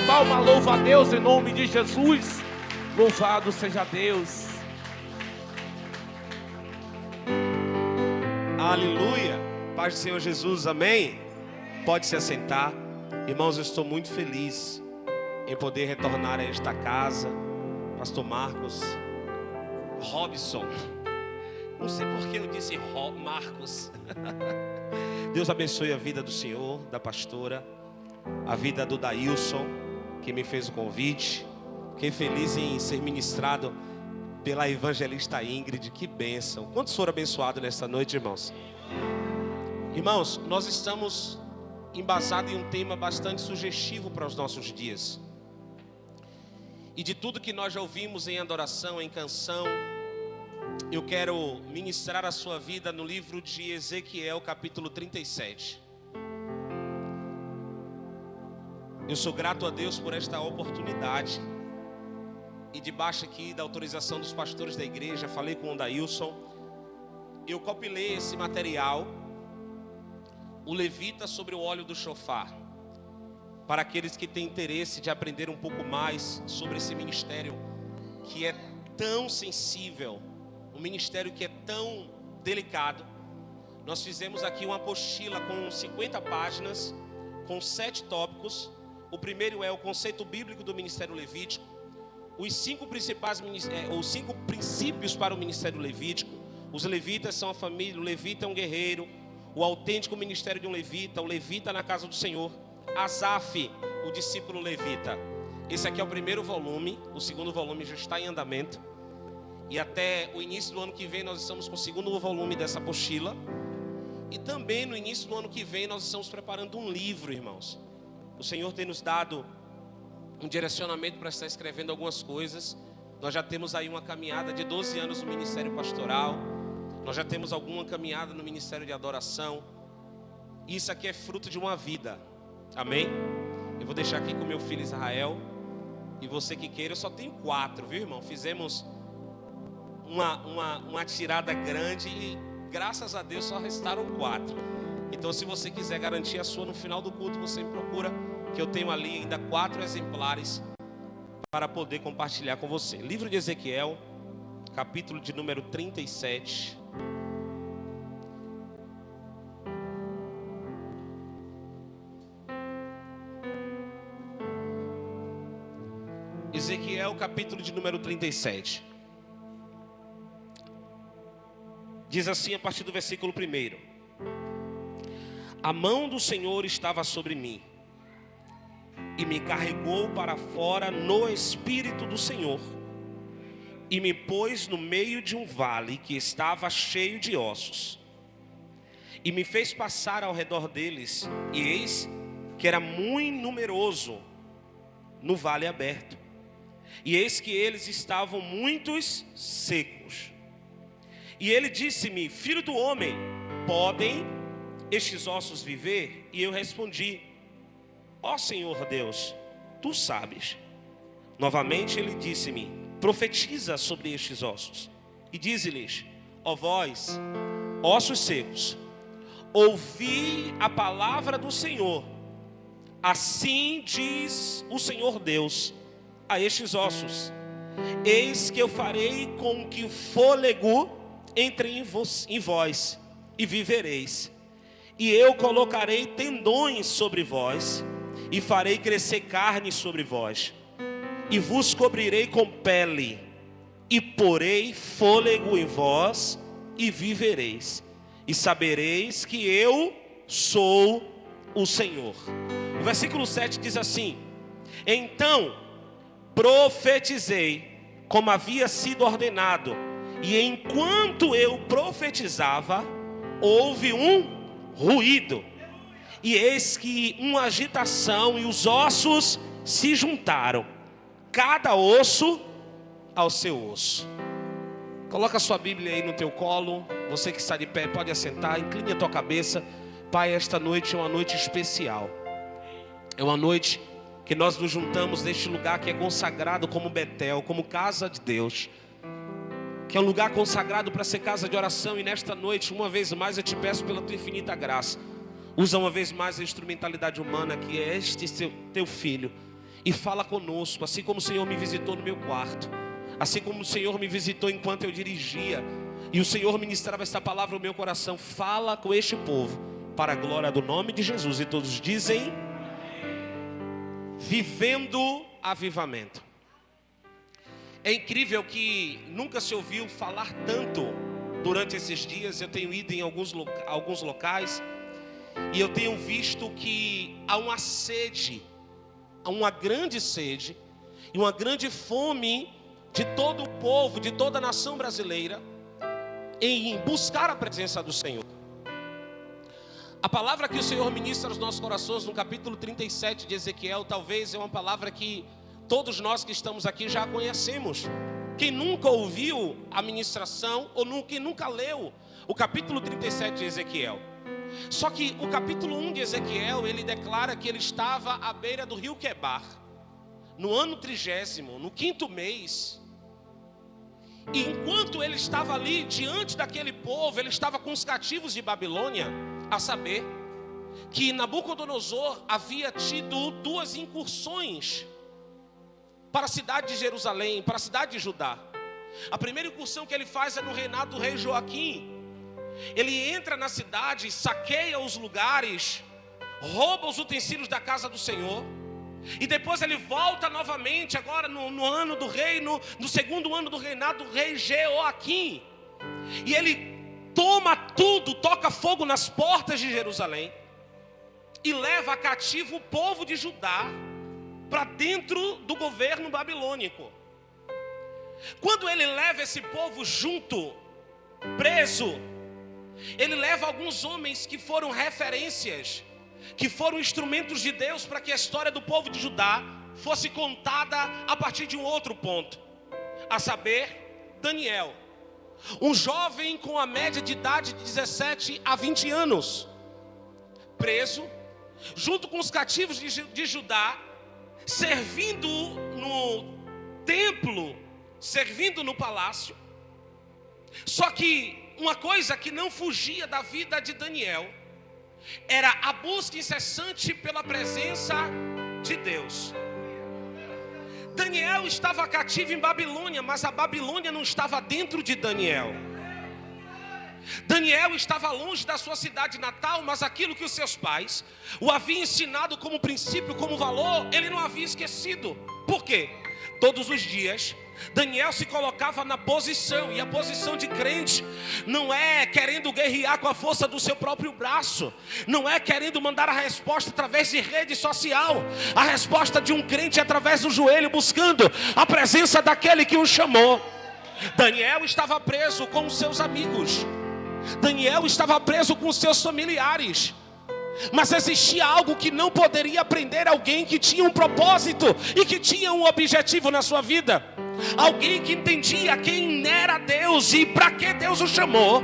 palma, louva a Deus em nome de Jesus. Louvado seja Deus. Aleluia. Paz do Senhor Jesus, amém? Pode se assentar. Irmãos, eu estou muito feliz em poder retornar a esta casa. Pastor Marcos Robson. Não sei por que eu disse Marcos. Deus abençoe a vida do senhor, da pastora, a vida do Dailson, que me fez o convite. Fiquei feliz em ser ministrado pela evangelista Ingrid. Que bênção. Quantos foram abençoados nesta noite, irmãos? Irmãos, nós estamos embasados em um tema bastante sugestivo para os nossos dias. E de tudo que nós já ouvimos em adoração, em canção, eu quero ministrar a sua vida no livro de Ezequiel, capítulo 37. Eu sou grato a Deus por esta oportunidade. E debaixo aqui da autorização dos pastores da igreja, falei com o Dailson, eu compilei esse material, o Levita sobre o óleo do shofar, para aqueles que têm interesse de aprender um pouco mais sobre esse ministério que é tão sensível, um ministério que é tão delicado. Nós fizemos aqui uma apostila com 50 páginas, com 7 tópicos. O primeiro é o conceito bíblico do ministério levítico, os 5 princípios para o ministério levítico. Os levitas são a família, o levita é um guerreiro, o autêntico ministério de um levita, o levita na casa do Senhor, Asaf, o discípulo levita. Esse aqui é o primeiro volume, o segundo volume já está em andamento. E até o início do ano que vem nós estamos com o segundo volume dessa apostila. E também no início do ano que vem nós estamos preparando um livro, irmãos. O Senhor tem nos dado um direcionamento para estar escrevendo algumas coisas. Nós já temos aí uma caminhada de 12 anos no ministério pastoral. Nós já temos alguma caminhada no ministério de adoração. Isso aqui é fruto de uma vida. Amém? Eu vou deixar aqui com meu filho Israel. E você que queira, eu só tenho 4, viu, irmão? Fizemos uma tirada grande e graças a Deus só restaram 4. Então se você quiser garantir a sua no final do culto, você me procura, que eu tenho ali ainda 4 exemplares para poder compartilhar com você. Livro de Ezequiel, capítulo de número 37. Ezequiel, capítulo de número 37. Diz assim a partir do versículo 1: A mão do Senhor estava sobre mim, e me carregou para fora no Espírito do Senhor, e me pôs no meio de um vale que estava cheio de ossos, e me fez passar ao redor deles, e eis que era muito numeroso no vale aberto, e eis que eles estavam muitos secos. E ele disse-me: Filho do homem, podem estes ossos viver? E eu respondi: Ó Senhor Deus, tu sabes. Novamente ele disse-me: Profetiza sobre estes ossos, e dize-lhes: Ó vós, ossos secos, ouvi a palavra do Senhor. Assim diz o Senhor Deus a estes ossos: Eis que eu farei com que o fôlego entre em vós, e vivereis. E eu colocarei tendões sobre vós, e farei crescer carne sobre vós, e vos cobrirei com pele, e porei fôlego em vós, e vivereis, e sabereis que eu sou o Senhor. O versículo 7 diz assim: Então profetizei como havia sido ordenado, e enquanto eu profetizava, houve um ruído, e eis que uma agitação, e os ossos se juntaram, cada osso ao seu osso. Coloca a sua Bíblia aí no teu colo. Você que está de pé pode assentar, incline a tua cabeça. Pai, esta noite é uma noite especial. É uma noite que nós nos juntamos neste lugar que é consagrado como Betel, como casa de Deus, que é um lugar consagrado para ser casa de oração. E nesta noite, uma vez mais, eu te peço pela tua infinita graça, usa uma vez mais a instrumentalidade humana, que é este teu filho, e fala conosco, assim como o Senhor me visitou no meu quarto, assim como o Senhor me visitou enquanto eu dirigia, e o Senhor ministrava esta palavra no meu coração. Fala com este povo, para a glória do nome de Jesus. E todos dizem: vivendo avivamento. É incrível que nunca se ouviu falar tanto durante esses dias. Eu tenho ido em alguns locais, e eu tenho visto que há uma sede, há uma grande sede e uma grande fome de todo o povo, de toda a nação brasileira, em buscar a presença do Senhor. A palavra que o Senhor ministra aos nossos corações no capítulo 37 de Ezequiel, talvez é uma palavra que todos nós que estamos aqui já conhecemos. Quem nunca ouviu a ministração, ou quem nunca leu o capítulo 37 de Ezequiel. Só que o capítulo 1 de Ezequiel, ele declara que ele estava à beira do rio Quebar, no ano 30º, no 5º mês. E enquanto ele estava ali, diante daquele povo, ele estava com os cativos de Babilônia, a saber, que Nabucodonosor havia tido 2 incursões para a cidade de Jerusalém, para a cidade de Judá. A primeira incursão que ele faz é no reinado do rei Joaquim. Ele entra na cidade, saqueia os lugares, rouba os utensílios da casa do Senhor, e depois ele volta novamente, agora no ano do reino, no 2º ano do reinado do rei Jeoaquim, e ele toma tudo, toca fogo nas portas de Jerusalém, e leva cativo o povo de Judá para dentro do governo babilônico. Quando ele leva esse povo junto, preso, ele leva alguns homens que foram referências, que foram instrumentos de Deus para que a história do povo de Judá fosse contada a partir de um outro ponto, a saber, Daniel, um jovem com a média de idade de 17 a 20 anos, preso, junto com os cativos de Judá, servindo no templo, servindo no palácio. Só que uma coisa que não fugia da vida de Daniel era a busca incessante pela presença de Deus. Daniel estava cativo em Babilônia, mas a Babilônia não estava dentro de Daniel. Daniel estava longe da sua cidade natal, mas aquilo que os seus pais o haviam ensinado como princípio, como valor, ele não havia esquecido. Por quê? Todos os dias Daniel se colocava na posição, e a posição de crente não é querendo guerrear com a força do seu próprio braço, não é querendo mandar a resposta através de rede social. A resposta de um crente é através do joelho, buscando a presença daquele que o chamou. Daniel estava preso com os seus amigos, Daniel estava preso com os seus familiares, mas existia algo que não poderia prender alguém que tinha um propósito e que tinha um objetivo na sua vida. Alguém que entendia quem era Deus e para que Deus o chamou.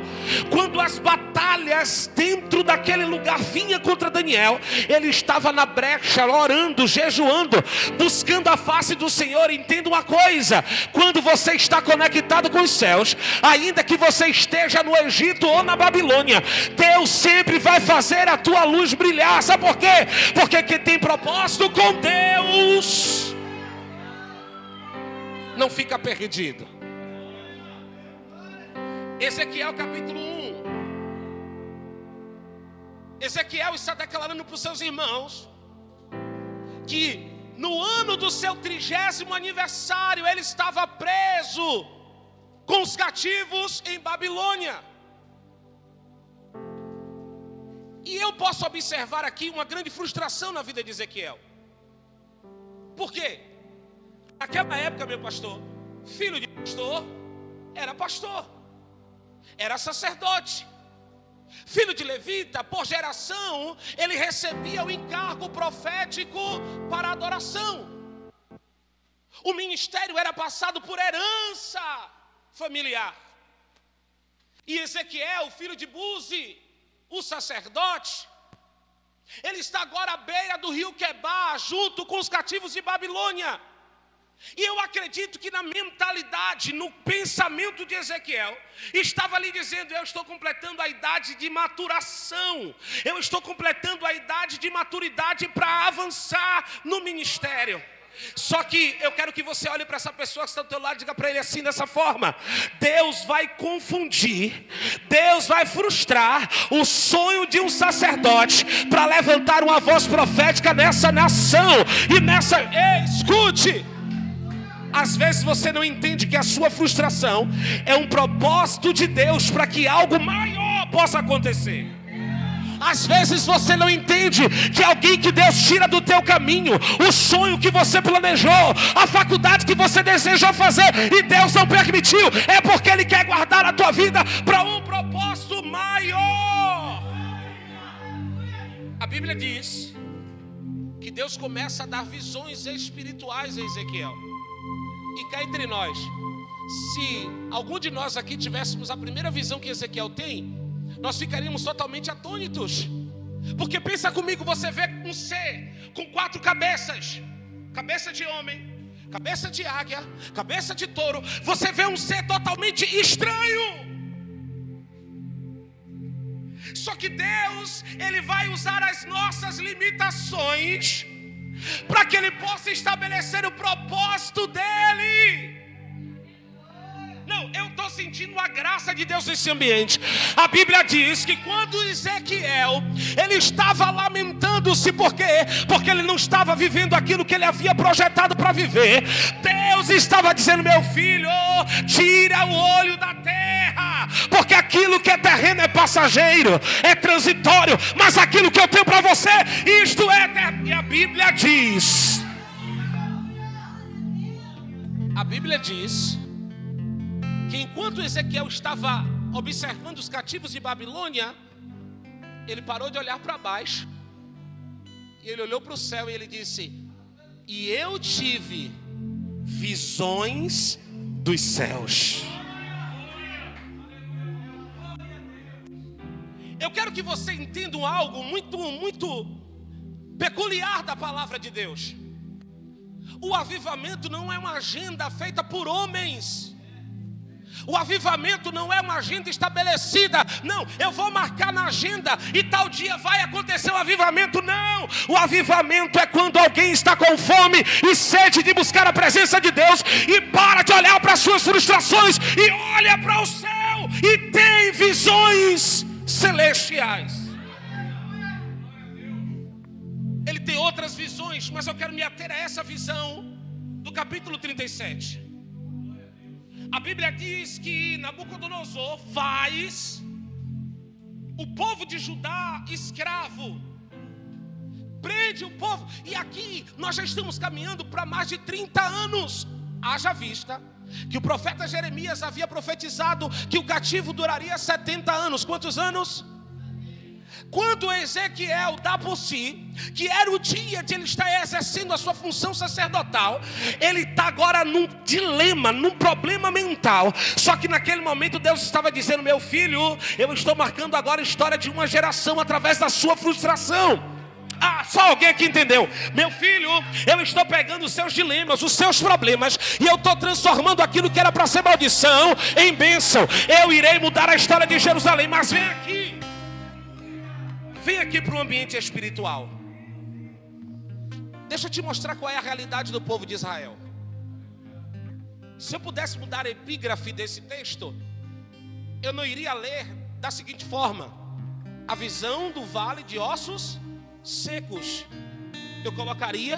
Quando as batalhas dentro daquele lugar vinham contra Daniel, ele estava na brecha, orando, jejuando, buscando a face do Senhor. Entenda uma coisa: quando você está conectado com os céus, ainda que você esteja no Egito ou na Babilônia, Deus sempre vai fazer a tua luz brilhar. Sabe por quê? Porque quem tem propósito com Deus não fica perdido. Ezequiel capítulo 1. Ezequiel está declarando para os seus irmãos que no ano do seu 30º aniversário ele estava preso com os cativos em Babilônia. E eu posso observar aqui uma grande frustração na vida de Ezequiel. Por quê? Naquela época, meu pastor, filho de pastor, era sacerdote. Filho de levita, por geração, ele recebia o encargo profético para adoração. O ministério era passado por herança familiar. E Ezequiel, filho de Buzi, o sacerdote, ele está agora à beira do rio Quebar, junto com os cativos de Babilônia. E eu acredito que na mentalidade, no pensamento de Ezequiel, estava ali dizendo: eu estou completando a idade de maturação, eu estou completando a idade de maturidade para avançar no ministério. Só que eu quero que você olhe para essa pessoa que está do teu lado e diga para ele assim, dessa forma: Deus vai confundir, Deus vai frustrar o sonho de um sacerdote para levantar uma voz profética nessa nação e nessa... Ei, escute! Às vezes você não entende que a sua frustração é um propósito de Deus para que algo maior possa acontecer. Às vezes você não entende que alguém que Deus tira do teu caminho, o sonho que você planejou, a faculdade que você desejou fazer e Deus não permitiu, é porque Ele quer guardar a tua vida para um propósito maior. A Bíblia diz que Deus começa a dar visões espirituais a Ezequiel. E cá entre nós, se algum de nós aqui tivéssemos a primeira visão que Ezequiel tem, nós ficaríamos totalmente atônitos. Porque pensa comigo, você vê um ser com 4 cabeças: cabeça de homem, cabeça de águia, cabeça de touro. Você vê um ser totalmente estranho. Só que Deus, Ele vai usar as nossas limitações para que Ele possa estabelecer o propósito dEle. Não, eu estou sentindo a graça de Deus nesse ambiente. A Bíblia diz que quando Ezequiel, ele estava lamentando-se, por quê? Porque ele não estava vivendo aquilo que ele havia projetado para viver. Deus estava dizendo: meu filho, tira o olho da terra, porque aquilo que é terreno é passageiro, é transitório, mas aquilo que eu tenho para você, isto é eterno. E a Bíblia diz que enquanto Ezequiel estava observando os cativos de Babilônia, ele parou de olhar para baixo e ele olhou para o céu e ele disse: e eu tive visões dos céus. Eu quero que você entenda algo muito peculiar da palavra de Deus. O avivamento não é uma agenda feita por homens. O avivamento não é uma agenda estabelecida. Não, eu vou marcar na agenda e tal dia vai acontecer o avivamento. Não, o avivamento é quando alguém está com fome e sede de buscar a presença de Deus e para de olhar para as suas frustrações e olha para o céu e tem visões celestiais. Ele tem outras visões, mas eu quero me ater a essa visão do capítulo 37. A Bíblia diz que Nabucodonosor faz o povo de Judá escravo, prende o povo, e aqui nós já estamos caminhando para mais de 30 anos. Haja vista que o profeta Jeremias havia profetizado que o cativo duraria 70 anos. Quantos anos? Quando Ezequiel dá por si que era o dia de ele estar exercendo a sua função sacerdotal, ele está agora num dilema, num problema mental. Só que naquele momento Deus estava dizendo: meu filho, eu estou marcando agora a história de uma geração através da sua frustração. Ah, só alguém aqui entendeu? Meu filho, eu estou pegando os seus dilemas, os seus problemas, e eu estou transformando aquilo que era para ser maldição em bênção. Eu irei mudar a história de Jerusalém. Mas vem aqui para o ambiente espiritual. Deixa eu te mostrar qual é a realidade do povo de Israel. Se eu pudesse mudar a epígrafe desse texto, eu não iria ler da seguinte forma: a visão do vale de ossos secos. Eu colocaria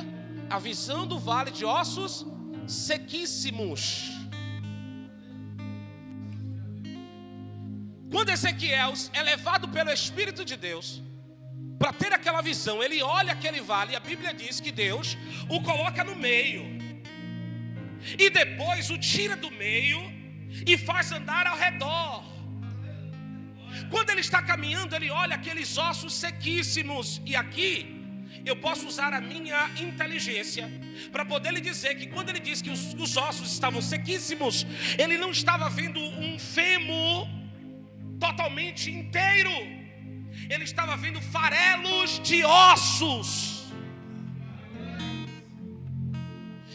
a visão do vale de ossos sequíssimos. Quando Ezequiel é levado pelo Espírito de Deus para ter aquela visão, ele olha aquele vale, e a Bíblia diz que Deus o coloca no meio e depois o tira do meio e faz andar ao redor. Quando ele está caminhando, ele olha aqueles ossos sequíssimos, e aqui eu posso usar a minha inteligência para poder lhe dizer que quando ele diz que os ossos estavam sequíssimos, ele não estava vendo um fêmur totalmente inteiro, ele estava vendo farelos de ossos.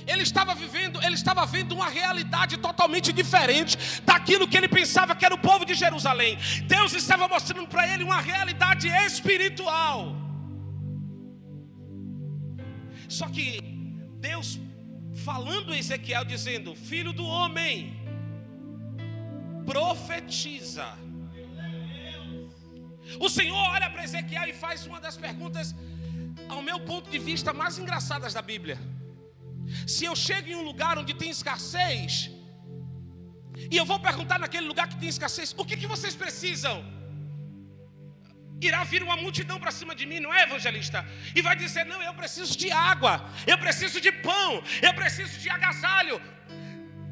Ele estava vendo uma realidade totalmente diferente daquilo que ele pensava que era o povo de Jerusalém. Deus estava mostrando para ele uma realidade espiritual. Só que Deus falando Ezequiel, dizendo: filho do homem, profetiza. O Senhor olha para Ezequiel e faz uma das perguntas, ao meu ponto de vista, mais engraçadas da Bíblia. Se eu chego em um lugar onde tem escassez, e eu vou perguntar naquele lugar que tem escassez: o que vocês precisam? Irá vir uma multidão para cima de mim, não é, evangelista? E vai dizer: não, eu preciso de água, eu preciso de pão, eu preciso de agasalho.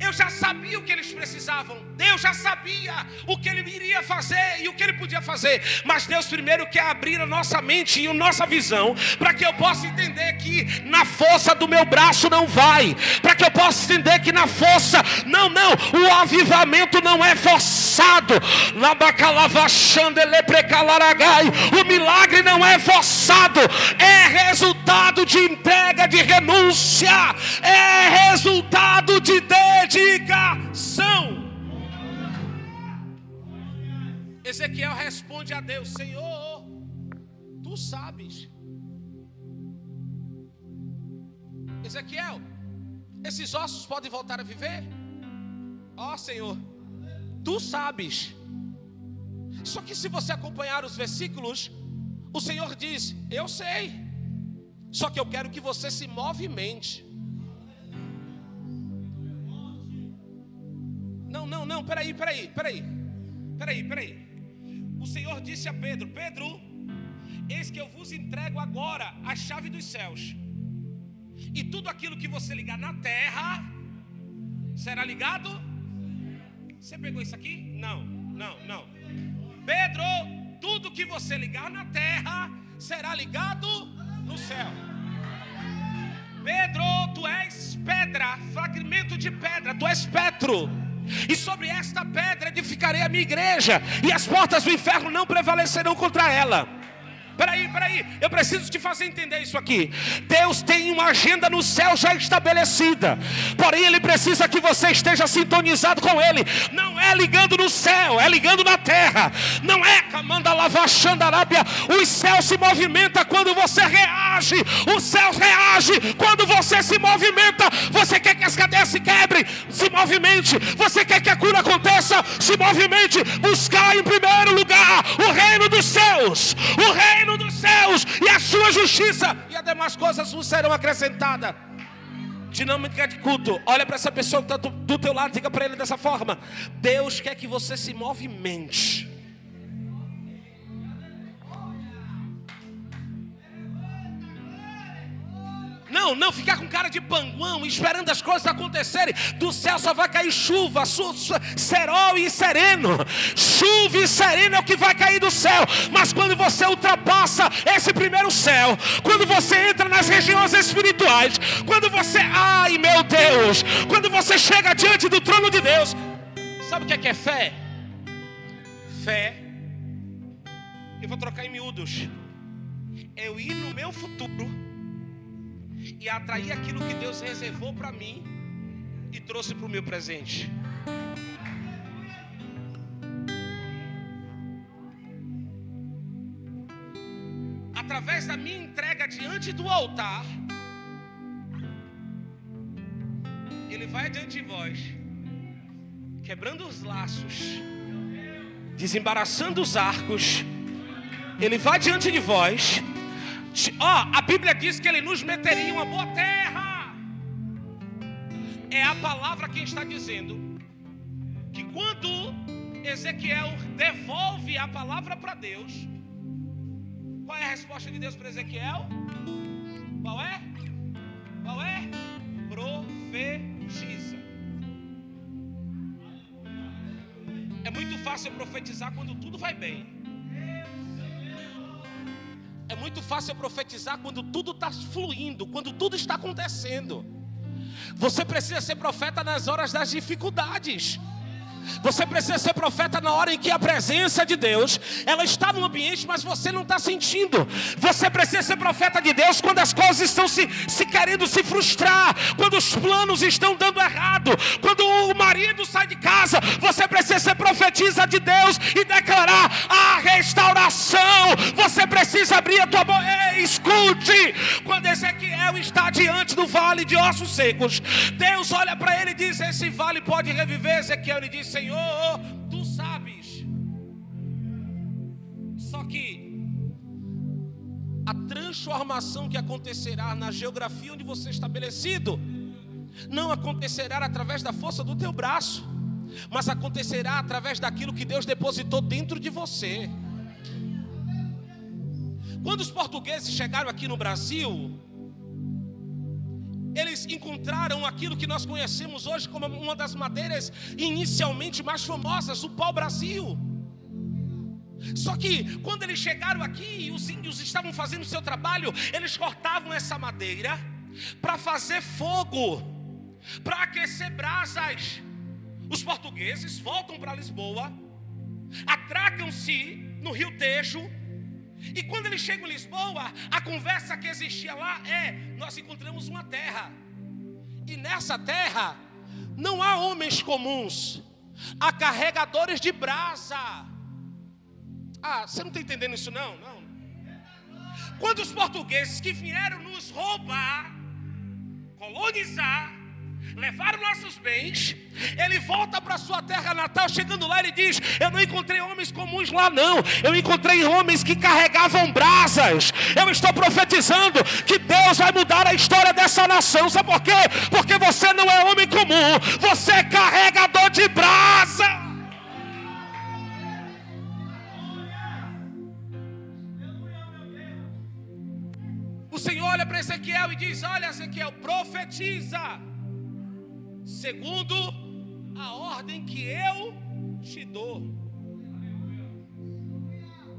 Eu já sabia o que eles precisavam. Deus já sabia o que Ele iria fazer e o que Ele podia fazer. Mas Deus primeiro quer abrir a nossa mente e a nossa visão, para que eu possa entender que na força do meu braço não vai. Para que eu possa entender que na força, não, o avivamento não é forçado. O milagre não é forçado. É resultado de entrega, de renúncia. É resultado de dedicação. Ezequiel responde a Deus: Senhor, tu sabes. Ezequiel, esses ossos podem voltar a viver? Ó Senhor, tu sabes. Só que se você acompanhar os versículos, o Senhor diz: eu sei, só que eu quero que você se movimente. Não, peraí. O Senhor disse a Pedro: Pedro, eis que eu vos entrego agora a chave dos céus. E tudo aquilo que você ligar na terra será ligado. Você pegou isso aqui? Não. Pedro, tudo que você ligar na terra será ligado no céu. Pedro, tu és pedra, fragmento de pedra, tu és Petro. E sobre esta pedra edificarei a minha igreja, e as portas do inferno não prevalecerão contra ela. Peraí, eu preciso te fazer entender isso aqui. Deus tem uma agenda no céu já estabelecida, porém Ele precisa que você esteja sintonizado com Ele. Não é ligando no céu, é ligando na terra. Não é camanda lavar xandarábia. O céu se movimenta quando você reage. O céu reage quando você se movimenta. Você quer que as cadeias se quebrem? Se movimente. Você quer que a cura aconteça? Se movimente. Buscar em primeiro lugar o reino dos céus, o reino dos céus e a sua justiça, e as demais coisas vos serão acrescentadas. Dinâmica de culto. Olha para essa pessoa que está do teu lado, diga para ele dessa forma: Deus quer que você se movimente. Não ficar com cara de panguão, esperando as coisas acontecerem. Do céu só vai cair chuva, cerol e sereno. Chuva e sereno é o que vai cair do céu. Mas quando você ultrapassa esse primeiro céu, quando você entra nas regiões espirituais, quando você, ai meu Deus, quando você chega diante do trono de Deus, sabe o que é fé? Fé, eu vou trocar em miúdos, eu ir no meu futuro e atrair aquilo que Deus reservou para mim e trouxe para o meu presente. Através da minha entrega diante do altar, Ele vai diante de vós, quebrando os laços, desembaraçando os arcos. Ele vai diante de vós. A Bíblia diz que Ele nos meteria em uma boa terra. É a palavra quem está dizendo que quando Ezequiel devolve a palavra para Deus, qual é a resposta de Deus para Ezequiel? Qual é? Profetiza. É muito fácil profetizar quando tudo vai bem. É muito fácil profetizar quando tudo está fluindo, quando tudo está acontecendo. Você precisa ser profeta nas horas das dificuldades. Você precisa ser profeta na hora em que a presença de Deus, ela está no ambiente, mas você não está sentindo. Você precisa ser profeta de Deus quando as coisas estão se querendo se frustrar, quando os planos estão dando errado, quando o marido sai de casa. Você precisa ser profetisa de Deus e declarar a restauração. Você precisa abrir a tua boca. Ei, escute, quando Ezequiel está diante do vale de ossos secos, Deus olha para ele e diz: esse vale pode reviver, Ezequiel. Ele diz: Senhor, tu sabes. Só que a transformação que acontecerá na geografia onde você é estabelecido não acontecerá através da força do teu braço, mas acontecerá através daquilo que Deus depositou dentro de você. Quando os portugueses chegaram aqui no Brasil, eles encontraram aquilo que nós conhecemos hoje como uma das madeiras inicialmente mais famosas, o pau-brasil. Só que quando eles chegaram aqui e os índios estavam fazendo o seu trabalho, eles cortavam essa madeira para fazer fogo, para aquecer brasas. Os portugueses voltam para Lisboa, atracam-se no Rio Tejo. E quando eles chegam em Lisboa, a conversa que existia lá é: nós encontramos uma terra, e nessa terra não há homens comuns, há carregadores de brasa. Ah, você não está entendendo isso não? Não. Quando os portugueses que vieram nos roubar, colonizar, levaram nossos bens, ele volta para sua terra natal. Chegando lá, ele diz: eu não encontrei homens comuns lá não, eu encontrei homens que carregavam brasas. Eu estou profetizando que Deus vai mudar a história dessa nação. Sabe por quê? Porque você não é homem comum, você é carregador de brasa. O Senhor olha para Ezequiel e diz: olha, Ezequiel, profetiza segundo a ordem que eu te dou.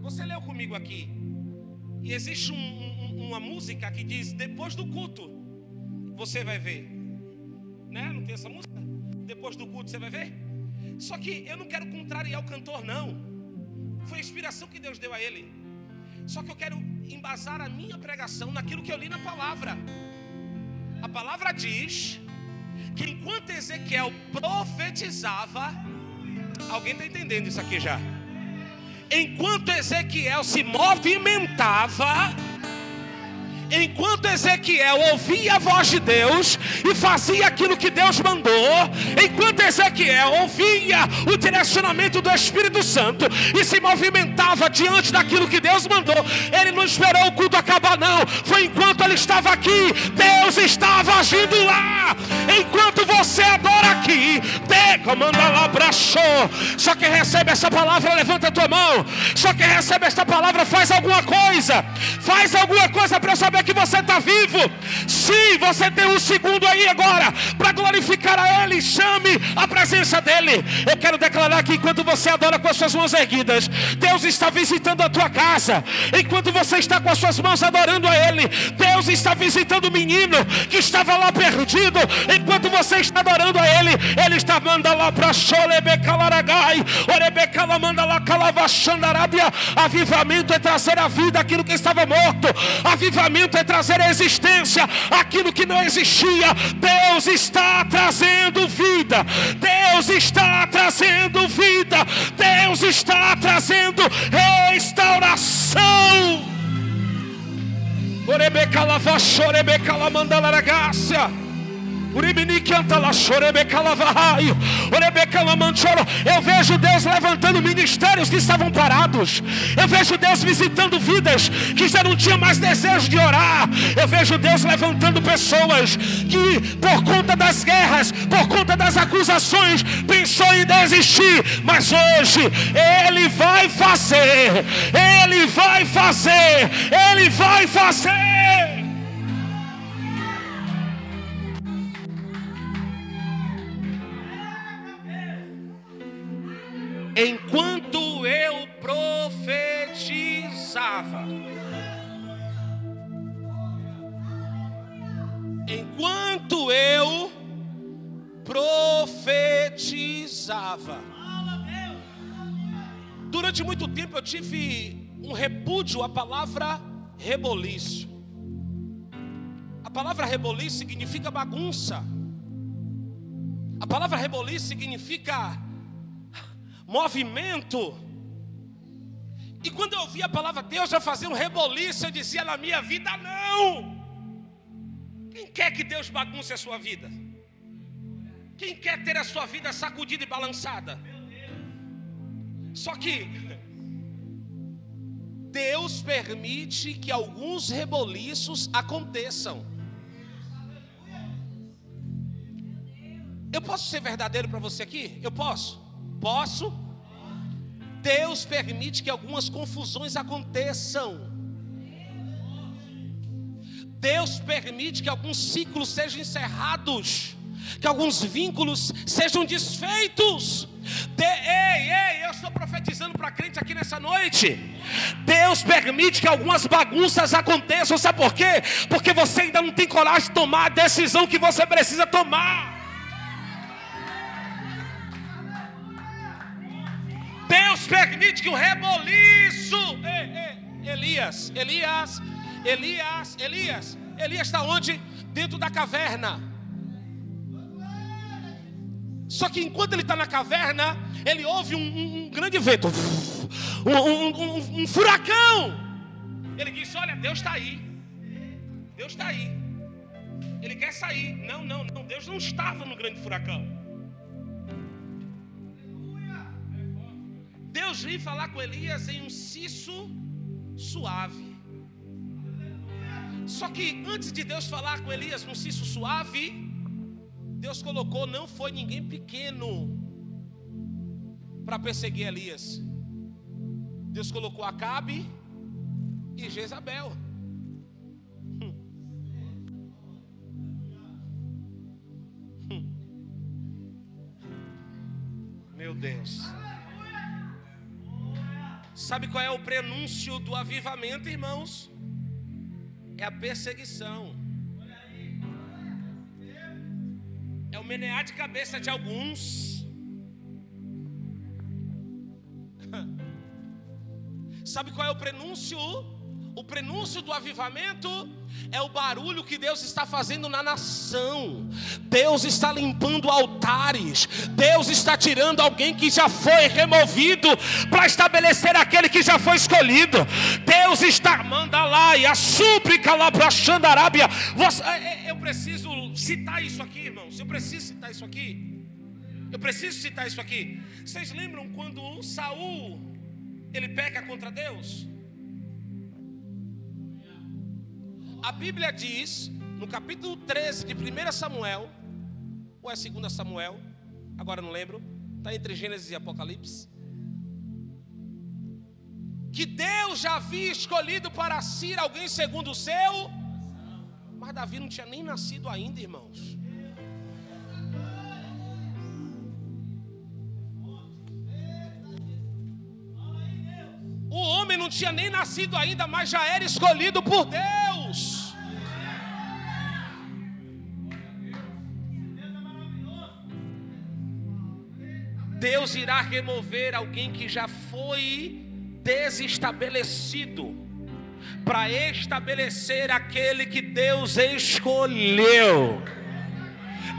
Você leu comigo aqui, e existe uma música que diz: depois do culto você vai ver, né? Não tem essa música? Depois do culto você vai ver. Só que eu não quero contrariar o cantor não, foi a inspiração que Deus deu a ele. Só que eu quero embasar a minha pregação naquilo que eu li na palavra. A palavra diz que enquanto Ezequiel profetizava, alguém está entendendo isso aqui já? Enquanto Ezequiel se movimentava, enquanto Ezequiel ouvia a voz de Deus e fazia aquilo que Deus mandou, enquanto Ezequiel ouvia o direcionamento do Espírito Santo e se movimentava diante daquilo que Deus mandou, ele não esperou o culto acabar não. Foi enquanto ele estava aqui, Deus estava agindo lá. Enquanto você adora aqui, manda lá pra show. Só quem recebe essa palavra, levanta a tua mão. Só quem recebe essa palavra, faz alguma coisa. Faz alguma coisa para eu saber que você está vivo. Sim, você tem um segundo aí agora para glorificar a Ele. Chame a presença dEle. Eu quero declarar que enquanto você adora com as suas mãos erguidas, Deus está visitando a tua casa. Enquanto você está com as suas mãos adorando a Ele, Deus está visitando o menino que estava lá perdido. Enquanto você está adorando a Ele, Ele está mandando lá para Cholebecalaragai, Orebecala lá Calavachandarábia. Avivamento é trazer a vida aquilo que estava morto. Avivamento é trazer a existência aquilo que não existia. Deus está trazendo vida. Deus está trazendo vida. Deus está trazendo restauração. Eu vejo Deus levantando ministérios que estavam parados. Eu vejo Deus visitando vidas que já não tinham mais desejo de orar. Eu vejo Deus levantando pessoas que por conta das guerras, por conta das acusações, pensou em desistir. Mas hoje Ele vai fazer. Ele vai fazer. Ele vai fazer. Enquanto eu profetizava, usava. Durante muito tempo eu tive um repúdio à palavra reboliço. A palavra reboliço significa bagunça. A palavra reboliço significa movimento. E quando eu ouvia a palavra Deus já fazia um reboliço, eu dizia na minha vida não. Quem quer que Deus bagunce a sua vida? Quem quer ter a sua vida sacudida e balançada? Só que Deus permite que alguns reboliços aconteçam. Eu posso ser verdadeiro para você aqui? Eu posso? Posso? Deus permite que algumas confusões aconteçam. Deus permite que alguns ciclos sejam encerrados, que alguns vínculos sejam desfeitos. Ei, eu estou profetizando para crente aqui nessa noite. Deus permite que algumas bagunças aconteçam. Sabe por quê? Porque você ainda não tem coragem de tomar a decisão que você precisa tomar. Deus permite que o reboliço. Elias está onde? Dentro da caverna. Só que enquanto ele está na caverna, ele ouve um grande vento, um furacão. Ele disse: olha, Deus está aí. Deus está aí. Ele quer sair. Não, Deus não estava no grande furacão. Deus veio falar com Elias em um cisso suave. Só que antes de Deus falar com Elias num cisso suave, Deus colocou, não foi ninguém pequeno para perseguir Elias. Deus colocou Acabe e Jezabel. Meu Deus. Sabe qual é o prenúncio do avivamento, irmãos? É a perseguição. É o menear de cabeça de alguns. Sabe qual é o prenúncio? O prenúncio do avivamento é o barulho que Deus está fazendo na nação. Deus está limpando altares. Deus está tirando alguém que já foi removido para estabelecer aquele que já foi escolhido. Deus está, manda lá e a súplica lá para a Xandarábia. Eu preciso citar isso aqui, irmãos. Eu preciso citar isso aqui. Vocês lembram quando Saul ele peca contra Deus? A Bíblia diz, no capítulo 13 de 1 Samuel, ou é 2 Samuel, agora não lembro, está entre Gênesis e Apocalipse, que Deus já havia escolhido para si alguém segundo o seu, mas Davi não tinha nem nascido ainda, irmãos. O homem não tinha nem nascido ainda, mas já era escolhido por Deus. Deus irá remover alguém que já foi desestabelecido, para estabelecer aquele que Deus escolheu.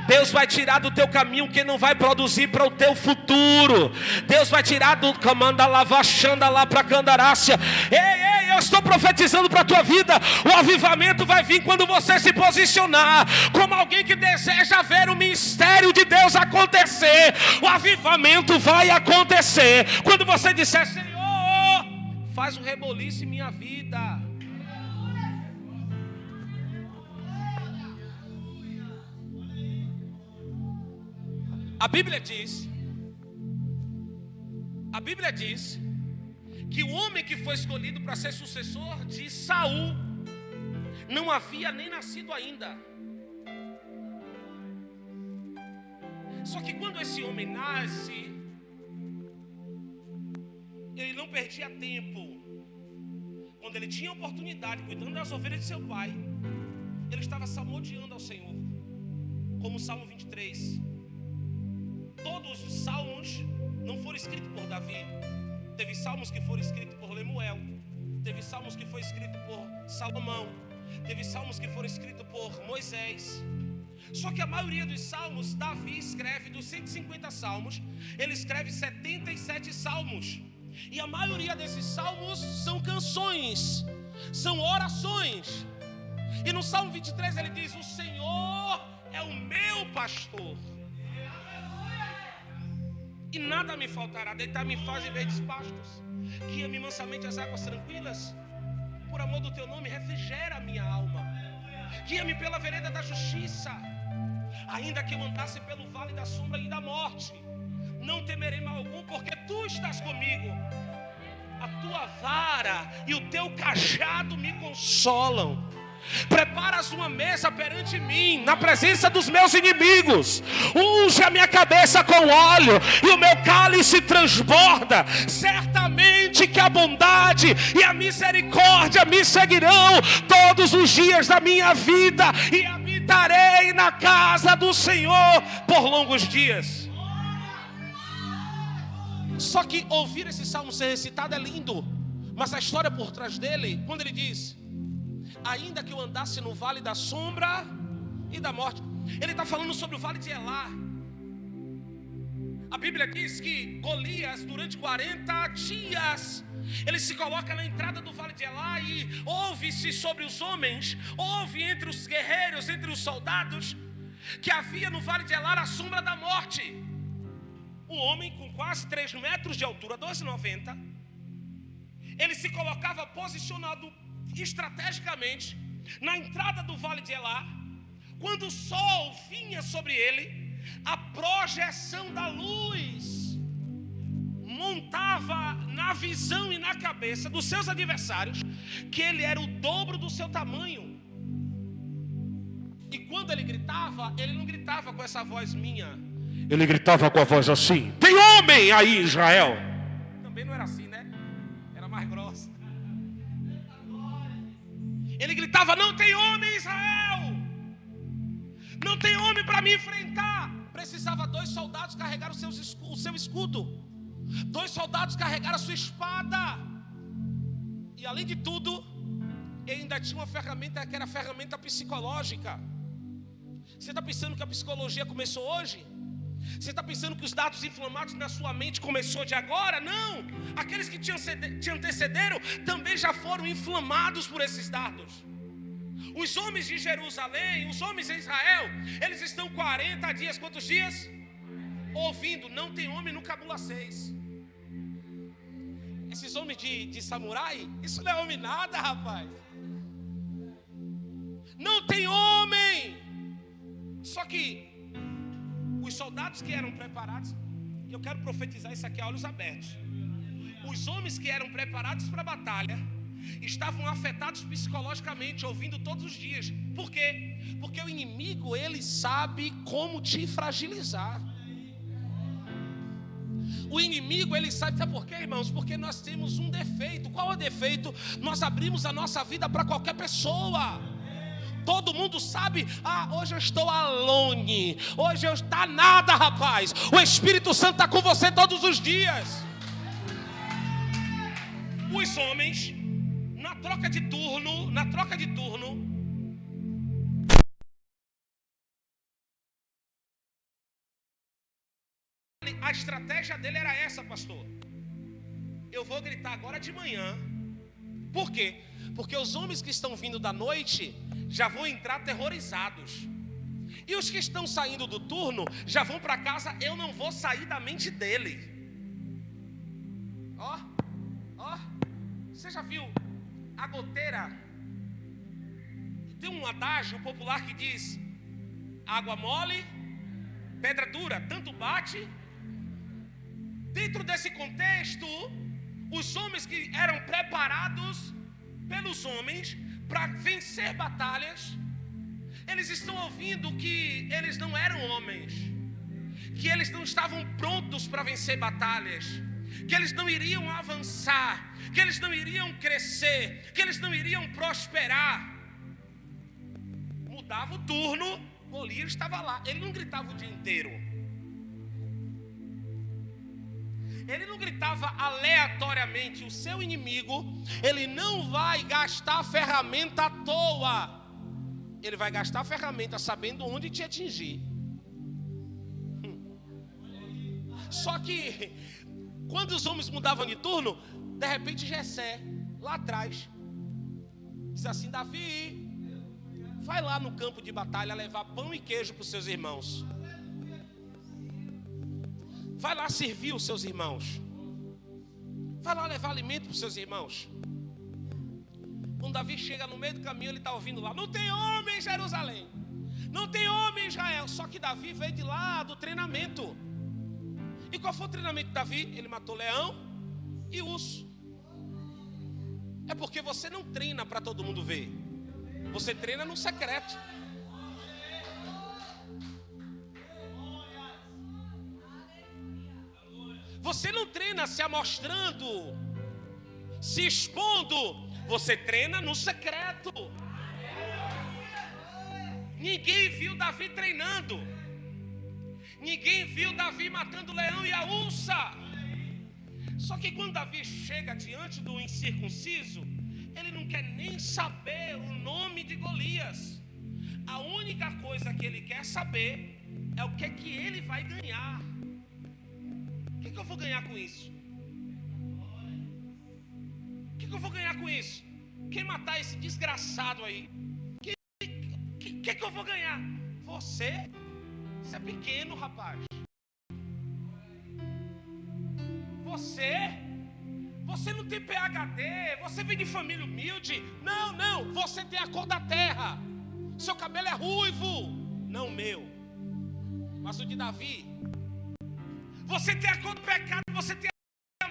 Deus vai tirar do teu caminho quem não vai produzir para o teu futuro. Deus vai tirar do comanda lavachanda lá para Candarácia. Ei, eu estou profetizando para a tua vida. O avivamento vai vir quando você se posicionar como alguém que deseja ver o mistério de Deus acontecer. O avivamento vai acontecer quando você disser: Senhor, faz um reboliço em minha vida. A Bíblia diz que o homem que foi escolhido para ser sucessor de Saul não havia nem nascido ainda. Só que quando esse homem nasce, ele não perdia tempo. Quando ele tinha oportunidade, cuidando das ovelhas de seu pai, ele estava salmodiando ao Senhor, como o Salmo 23. Todos os salmos salmos não foram escritos por Davi. Teve salmos que foram escritos por Lemuel. Teve salmos que foram escritos por Salomão. Teve salmos que foram escritos por Moisés. Só que a maioria dos salmos, Davi escreve dos 150 salmos, ele escreve 77 salmos. E a maioria desses salmos são canções, são orações. E no Salmo 23 ele diz: o Senhor é o meu pastor, e nada me faltará. Deitar-me em faz e verdes pastos, guia-me mansamente às águas tranquilas. Por amor do teu nome refrigera a minha alma. Guia-me pela vereda da justiça. Ainda que eu andasse pelo vale da sombra e da morte, não temerei mal algum, porque tu estás comigo. A tua vara e o teu cajado me consolam. Preparas uma mesa perante mim, na presença dos meus inimigos. Unge a minha cabeça com óleo, e o meu cálice transborda. Certamente que a bondade e a misericórdia me seguirão todos os dias da minha vida, e habitarei na casa do Senhor por longos dias. Só que ouvir esse salmo ser recitado é lindo, mas a história por trás dele, quando ele diz: ainda que eu andasse no vale da sombra e da morte, ele está falando sobre o vale de Elá. A Bíblia diz que Golias, durante 40 dias, ele se coloca na entrada do vale de Elá, e ouve-se sobre os homens, ouve entre os guerreiros, entre os soldados, que havia no vale de Elá a sombra da morte. Um homem com quase 3 metros de altura, 2,90, ele se colocava posicionado estrategicamente na entrada do vale de Elá. Quando o sol vinha sobre ele, a projeção da luz montava na visão e na cabeça dos seus adversários que ele era o dobro do seu tamanho. E quando ele gritava, ele não gritava com essa voz minha, ele gritava com a voz assim: tem homem aí, Israel. Também não era assim, né? Era mais grossa. Ele gritava: não tem homem, Israel. Não tem homem para me enfrentar. Precisava 2 soldados carregar o seu escudo. 2 soldados carregaram a sua espada. E além de tudo, ele ainda tinha uma ferramenta que era a ferramenta psicológica. Você está pensando que a psicologia começou hoje? Você está pensando que os dados inflamados na sua mente começou de agora? Não! Aqueles que te antecederam também já foram inflamados por esses dados. Os homens de Jerusalém, os homens de Israel, eles estão 40 dias, quantos dias? Ouvindo: não tem homem no Cabula 6. Esses homens de samurai, isso não é homem nada, rapaz. Não tem homem. Só que os soldados que eram preparados, eu quero profetizar isso aqui a olhos abertos. Os homens que eram preparados para a batalha estavam afetados psicologicamente, ouvindo todos os dias. Por quê? Porque o inimigo, ele sabe como te fragilizar. O inimigo, ele sabe por quê, irmãos? Porque nós temos um defeito. Qual é o defeito? Nós abrimos a nossa vida para qualquer pessoa. Todo mundo sabe: hoje eu estou alone, hoje eu estou nada, rapaz. O Espírito Santo está com você todos os dias. Os homens, na troca de turno, a estratégia dele era essa, pastor: eu vou gritar agora de manhã. Por quê? Porque os homens que estão vindo da noite já vão entrar aterrorizados, e os que estão saindo do turno já vão para casa. Eu não vou sair da mente dele. Ó, você já viu a goteira? Tem um adágio popular que diz: água mole, pedra dura, tanto bate. Dentro desse contexto, os homens que eram preparados pelos homens para vencer batalhas, eles estão ouvindo que eles não eram homens, que eles não estavam prontos para vencer batalhas, que eles não iriam avançar, que eles não iriam crescer, que eles não iriam prosperar. Mudava o turno, Golias estava lá. Ele não gritava o dia inteiro. Ele não gritava aleatoriamente. O seu inimigo, ele não vai gastar a ferramenta à toa. Ele vai gastar a ferramenta sabendo onde te atingir. Só que quando os homens mudavam de turno, de repente Jessé, lá atrás, diz assim: Davi, vai lá no campo de batalha levar pão e queijo para os seus irmãos. Vai lá servir os seus irmãos. Vai lá levar alimento para os seus irmãos. Quando Davi chega no meio do caminho, ele está ouvindo lá: não tem homem em Jerusalém, não tem homem em Israel. Só que Davi veio de lá do treinamento. E qual foi o treinamento de Davi? Ele matou leão e urso. É porque você não treina para todo mundo ver. Você treina no secreto. Você não treina se amostrando, se expondo. Você treina no secreto. Ninguém viu Davi treinando. Ninguém viu Davi matando o leão e a ursa. Só que quando Davi chega diante do incircunciso, ele não quer nem saber o nome de Golias. A única coisa que ele quer saber é o que é que ele vai ganhar. O que é que eu vou ganhar com isso? O que é que eu vou ganhar com isso? Quem matar esse desgraçado aí? O que é que eu vou ganhar? Você é pequeno, rapaz. Você não tem PhD, você vem de família humilde. Não, você tem a cor da terra. Seu cabelo é ruivo, não meu, mas o de Davi. Você tem a cor do pecado, você tem a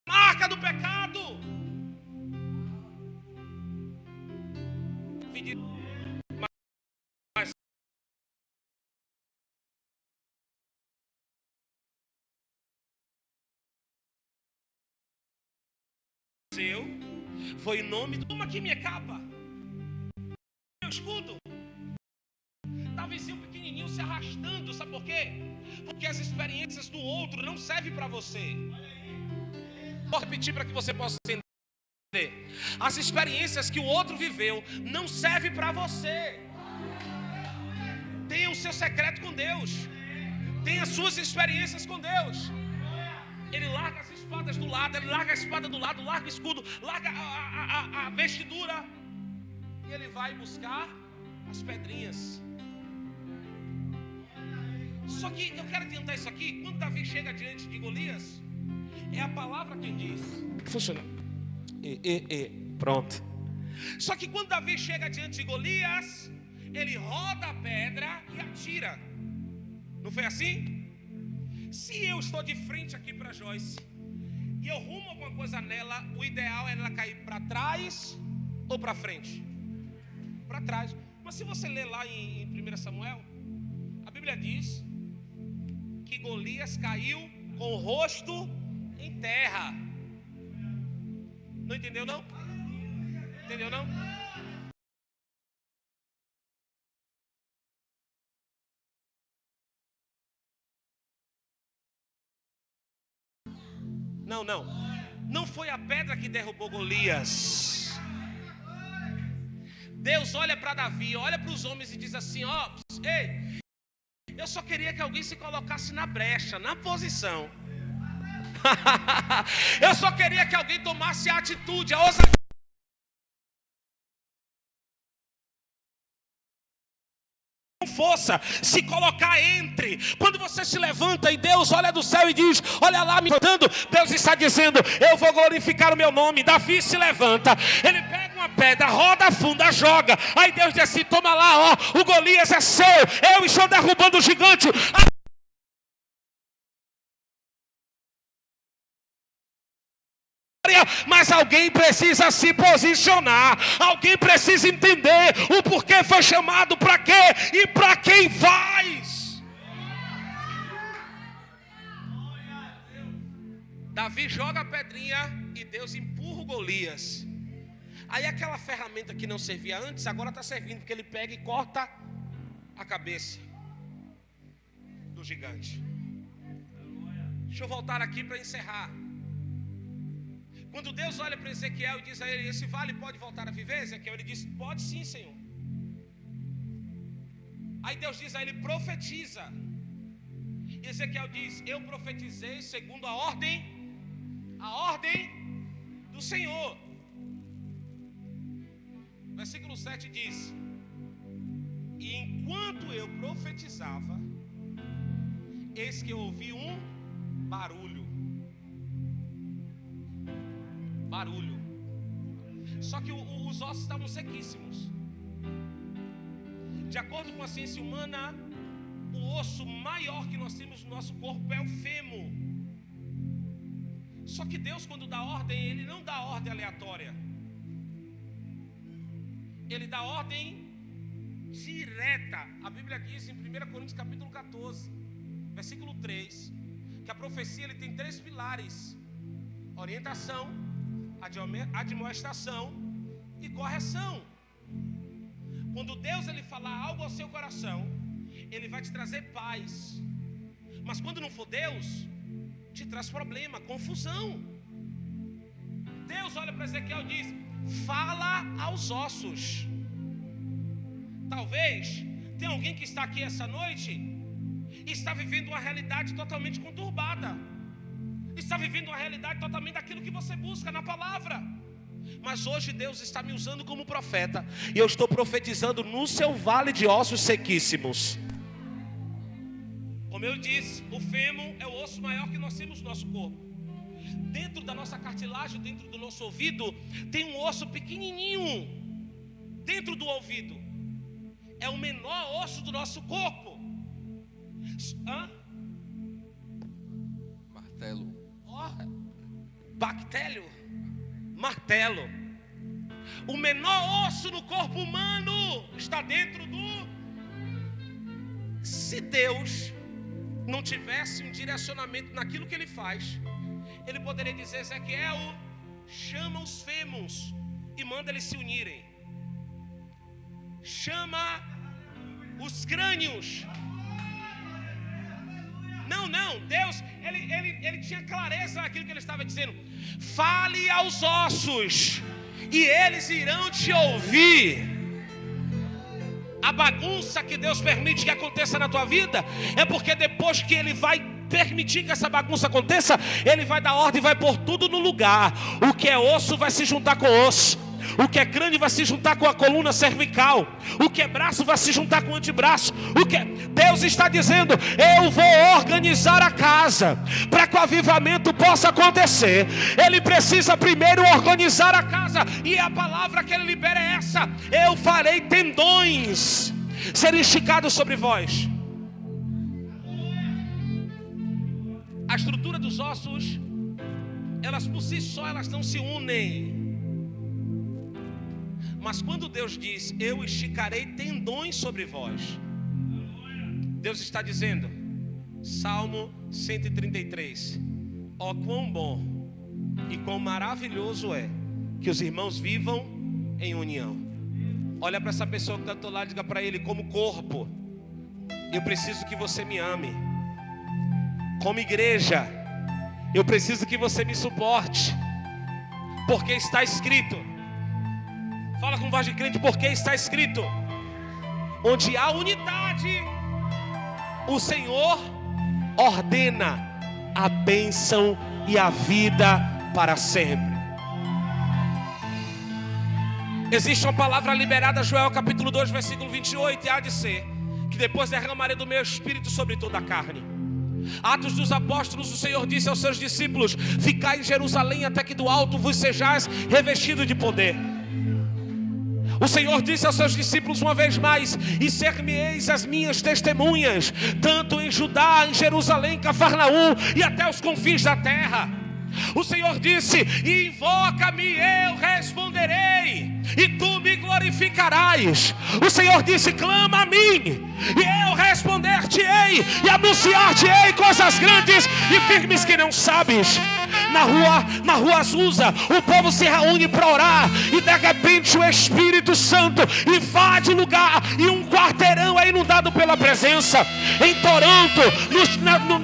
marca do pecado. Foi em nome do... Toma aqui minha capa, meu escudo. Davizinho pequenininho se arrastando. Sabe por quê? Porque as experiências do outro não servem para você. Vou repetir para que você possa entender. As experiências que o outro viveu não servem para você. Tenha o seu secreto com Deus. Tenha as suas experiências com Deus. Ele larga as espadas do lado, ele larga a espada do lado, larga o escudo, larga a vestidura, e ele vai buscar as pedrinhas. Só que eu quero adiantar isso aqui. Quando Davi chega diante de Golias, é a palavra quem diz. Funciona. Pronto. Só que quando Davi chega diante de Golias, ele roda a pedra e atira. Não foi assim? Se eu estou de frente aqui para Joyce e eu rumo alguma coisa nela, o ideal é ela cair para trás ou para frente? Para trás. Mas se você ler lá em 1 Samuel, a Bíblia diz que Golias caiu com o rosto em terra. Não entendeu não? Entendeu não? Não foi a pedra que derrubou Golias. Deus olha para Davi, olha para os homens e diz assim: ó, ei, eu só queria que alguém se colocasse na brecha, na posição. Eu só queria que alguém tomasse a atitude, a ousadia. Força, se colocar entre. Quando você se levanta e Deus olha do céu e diz: olha lá me levantando, Deus está dizendo: eu vou glorificar o meu nome. Davi se levanta, ele pega uma pedra, roda a funda, joga. Aí Deus diz assim: toma lá, ó, o Golias é seu, eu estou derrubando o gigante. Mas alguém precisa se posicionar. Alguém precisa entender o porquê foi chamado, para quê e para quem faz. Davi joga a pedrinha e Deus empurra o Golias. Aí aquela ferramenta que não servia antes, agora está servindo, porque ele pega e corta a cabeça. do gigante. Deixa eu voltar aqui para encerrar. Quando Deus olha para Ezequiel e diz a ele: esse vale pode voltar a viver, Ezequiel? Ele diz: pode sim, Senhor. Aí Deus diz a ele: profetiza. E Ezequiel diz: eu profetizei segundo a ordem do Senhor. Versículo 7 diz: e enquanto eu profetizava, eis que eu ouvi um barulho. Só que os ossos estavam sequíssimos. De acordo com a ciência humana, o osso maior que nós temos no nosso corpo é o fêmur. Só que Deus, quando dá ordem, Ele não dá ordem aleatória. Ele dá ordem direta. A Bíblia diz em 1 Coríntios capítulo 14, versículo 3, que a profecia ele tem 3 pilares: orientação, admoestação e correção. Quando Deus ele falar algo ao seu coração, Ele vai te trazer paz. Mas quando não for Deus, te traz problema, confusão. Deus olha para Ezequiel e diz: fala aos ossos. Talvez tenha alguém que está aqui essa noite e está vivendo uma realidade totalmente conturbada. Está vivendo uma realidade totalmente daquilo que você busca na palavra. Mas hoje Deus está me usando como profeta, e eu estou profetizando no seu vale de ossos sequíssimos. Como eu disse, o fêmur é o osso maior que nós temos no nosso corpo. Dentro da nossa cartilagem, dentro do nosso ouvido, tem um osso pequenininho. Dentro do ouvido é o menor osso do nosso corpo. Martelo. Bactélio. Martelo. O menor osso no corpo humano está dentro do... Se Deus não tivesse um direcionamento naquilo que Ele faz, Ele poderia dizer: Ezequiel, chama os fêmurs e manda eles se unirem. Chama os crânios. Não, Deus, ele tinha clareza naquilo que Ele estava dizendo. Fale aos ossos e eles irão te ouvir. A bagunça que Deus permite que aconteça na tua vida é porque depois que Ele vai permitir que essa bagunça aconteça, Ele vai dar ordem e vai pôr tudo no lugar. O que é osso vai se juntar com osso, o que é crânio vai se juntar com a coluna cervical, o que é braço vai se juntar com o antebraço. Deus está dizendo: eu vou organizar a casa. Para que o avivamento possa acontecer, Ele precisa primeiro organizar a casa. E a palavra que Ele libera é essa: eu farei tendões serem esticados sobre vós. A estrutura dos ossos, elas por si só, elas não se unem. Mas quando Deus diz: eu esticarei tendões sobre vós, Deus está dizendo, Salmo 133: ó quão bom e quão maravilhoso é que os irmãos vivam em união. Olha para essa pessoa que está do teu lado e diga para ele: como corpo, eu preciso que você me ame. Como igreja, eu preciso que você me suporte, porque está escrito. Fala com voz de crente: porque está escrito. Onde há unidade, o Senhor ordena a bênção e a vida para sempre. Existe uma palavra liberada, Joel capítulo 2, versículo 28, e há de ser que depois derramarei do meu espírito sobre toda a carne. Atos dos Apóstolos, o Senhor disse aos seus discípulos: ficai em Jerusalém até que do alto vos sejais revestido de poder. O Senhor disse aos seus discípulos uma vez mais: e ser-me-eis as minhas testemunhas, tanto em Judá, em Jerusalém, Cafarnaum e até os confins da terra. O Senhor disse: invoca-me, eu responderei, e tu me glorificarás. O Senhor disse: clama a mim, e eu responder-te-ei, e anunciar-te-ei coisas grandes e firmes que não sabes. Na rua Azusa, o povo se reúne para orar, e de repente o Espírito Santo invade o lugar, e um quarteirão é inundado inundado pela presença. Em Toronto,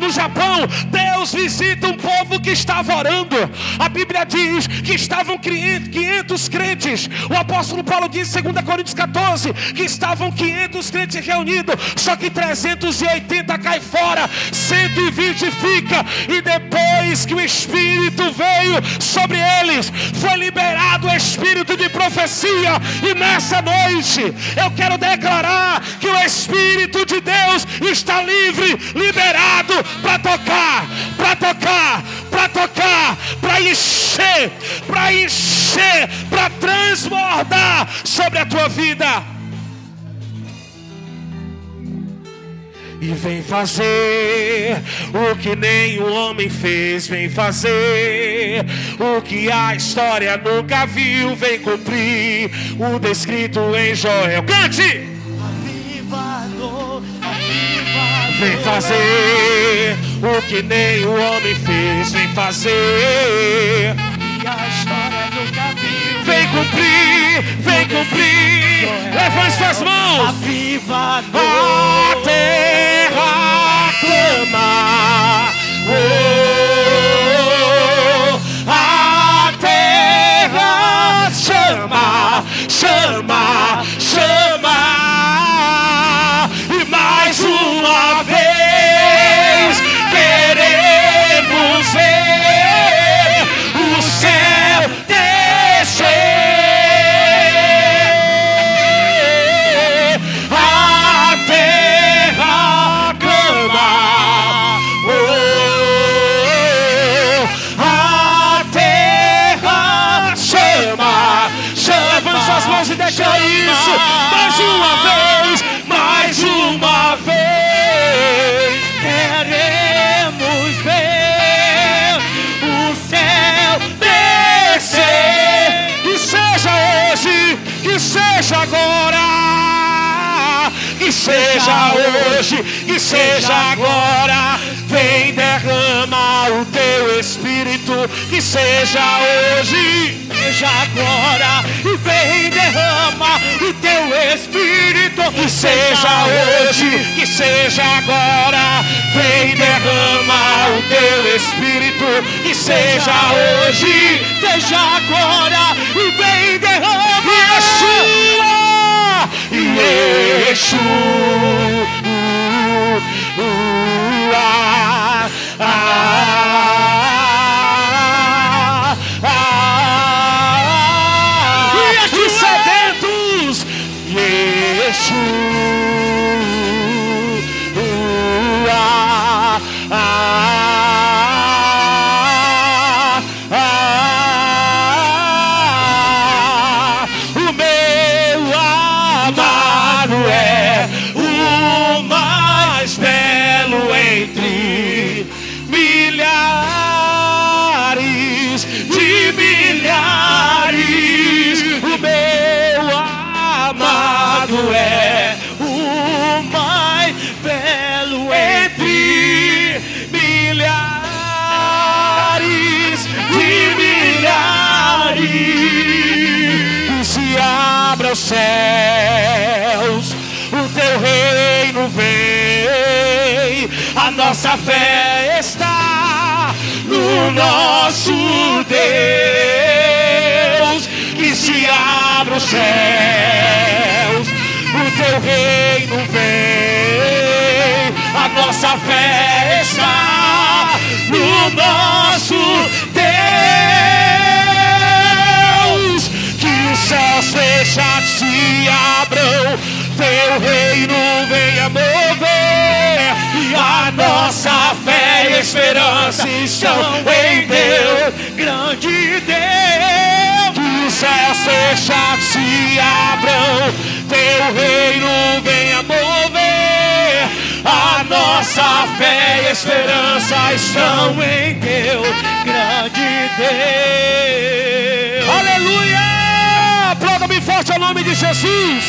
no Japão, Deus visita um povo que estava orando. A Bíblia diz que estavam 500 crentes. O apóstolo Paulo diz em 2 Coríntios 14 que estavam 500 crentes reunidos, só que 380 cai fora, 120 fica. E depois que o Espírito veio sobre eles, foi liberado o Espírito de profecia. E nessa noite eu quero declarar que o Espírito de Deus está livre, liberado para tocar, para encher, para transbordar sobre a tua vida. E vem fazer o que nenhum homem fez. Vem fazer o que a história nunca viu. Vem cumprir o descrito em Joel. Cante! Vem fazer o que nenhum homem fez. Vem fazer o que a história nunca viu. Vem cumprir, vem cumprir. Levante suas mãos. Avivador. A terra clama. A terra chama, chama, chama. E mais uma vez queremos ver o céu descer. A terra clama. A terra chama, chama. Levante suas mãos e declare isso. Mais uma vez, mais uma vez. Queremos ver o céu descer. Que seja hoje, que seja agora, que seja hoje, que seja agora. Vem, derrama o teu Espírito. Que seja hoje, Seja agora e vem derrama o teu Espírito. que seja hoje, que seja agora. Vem, derrama o teu Espírito. Que seja hoje, Seja agora e vem derrama. Yeshua, e sedentos, o meu amado é o mais belo entre milhares de milhares. O meu amado é O mais belo entre milhares de milhares. Que se abra os céus, o teu reino vem. A nossa fé está no nosso Deus. Que se abra os céus, o teu reino vem. A nossa fé está no nosso Deus. Que os céus fechados se abram, teu reino venha mover. E a nossa fé e esperança estão em Deus, grande Deus. que os céus fechados se abram, teu reino venha mover. A nossa fé e esperança estão em Deus, Grande Deus. aleluia. Aplauda bem forte ao nome de Jesus.